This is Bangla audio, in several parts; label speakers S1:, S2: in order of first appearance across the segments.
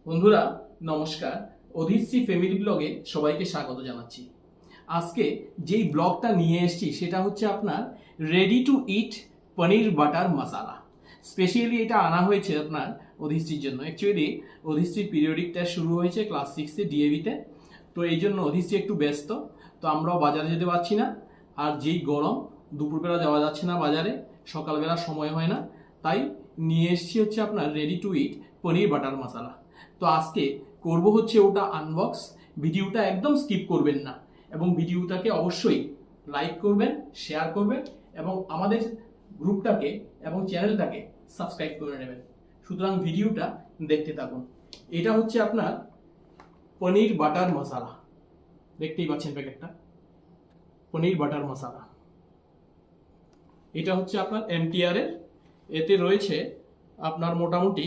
S1: বন্ধুরা নমস্কার, অধিশ্রী ফ্যামিলি ব্লগে সবাইকে স্বাগত জানাচ্ছি। আজকে যেই ব্লগটা নিয়ে এসেছি সেটা হচ্ছে আপনার ready to eat paneer butter masala. Specially এটা আনা হয়েছে আপনার অধিশ্রীর জন্য। অ্যাকচুয়ালি অধিশ্রীর পিরিয়ডিক টেস্ট শুরু হয়েছে ক্লাস 6-এ ডিএভিতে, তো এই জন্য অধিশ্রী একটু ব্যস্ত, তো আমরাও বাজারে যেতে পারছি না। আর যেই গরম, দুপুরবেলা যাওয়া যাচ্ছে না বাজারে, সকালবেলা সময় হয় না, তাই নিয়ে এসেছি হচ্ছে আপনার ready to eat paneer butter masala. তো আজকে করব হচ্ছে ওটা আনবক্স। ভিডিওটা একদম স্কিপ করবেন না এবং ভিডিওটাকে অবশ্যই লাইক করবেন, শেয়ার করবেন এবং আমাদের গ্রুপটাকে এবং চ্যানেলটাকে সাবস্ক্রাইব করে নেবেন। সুতরাং ভিডিওটা দেখতে থাকুন। এটা হচ্ছে আপনার পনির বাটার মশালা, দেখতেই পাচ্ছেন প্যাকেটটা, পনির বাটার মশালা। এটা হচ্ছে আপনার এমটিআর এর। এতে রয়েছে আপনার মোটামুটি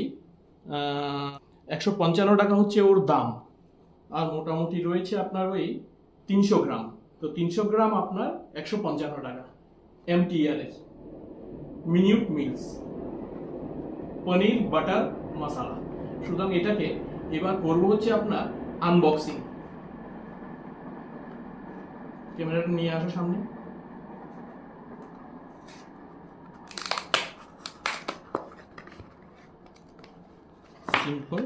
S1: 155 টাকা হচ্ছে ওর দাম, আর মোটামুটি রয়েছে আপনার ওই 300 গ্রাম। তো 300 গ্রাম আপনার 155 টাকা। এমটিআর এর মিনিউট মিলস পনির বাটার মশালা। সুতরাং এটাকে এবার করবো হচ্ছে আপনার আনবক্সিং। ক্যামেরাটা নিয়ে আসো সামনে। সিম্পল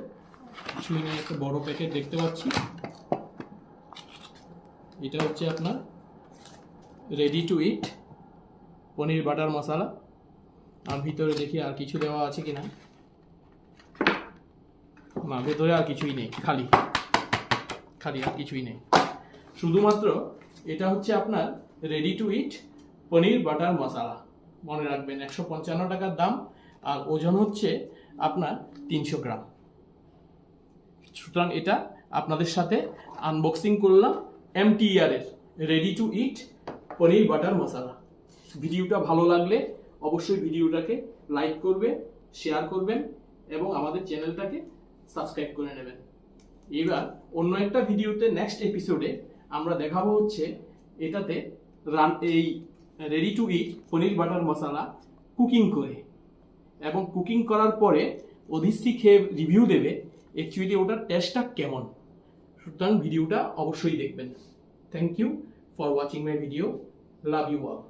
S1: কিছুই নেই, একটা বড় প্যাকেট দেখতে পাচ্ছি। এটা হচ্ছে আপনার ready to eat paneer butter masala. আর ভিতরে দেখি আর কিছু দেওয়া আছে কিনা। না, ভেতরে আর কিছুই নেই, খালি খালি, আর কিছুই নেই। শুধুমাত্র এটা হচ্ছে আপনার ready to eat paneer butter masala. মনে রাখবেন 155 টাকার দাম, আর ওজন হচ্ছে আপনার 300 গ্রাম। সুতরাং এটা আপনাদের সাথে আনবক্সিং করলাম এমটিআর এর ready to eat paneer butter masala. ভিডিওটা ভালো লাগলে অবশ্যই ভিডিওটাকে লাইক করবে, শেয়ার করবেন এবং আমাদের চ্যানেলটাকে সাবস্ক্রাইব করে নেবেন। এবার অন্য একটা ভিডিওতে নেক্সট এপিসোডে আমরা দেখাবো হচ্ছে এটাতে এই ready to eat paneer butter masala cooking করে, এবং কুকিং করার পরে অধিশ্রী খেয়ে রিভিউ দেবে অ্যাকচুয়ালি ওটার টেস্টটা কেমন। সুতরাং ভিডিওটা অবশ্যই দেখবেন। Thank you for watching my video. Love you all.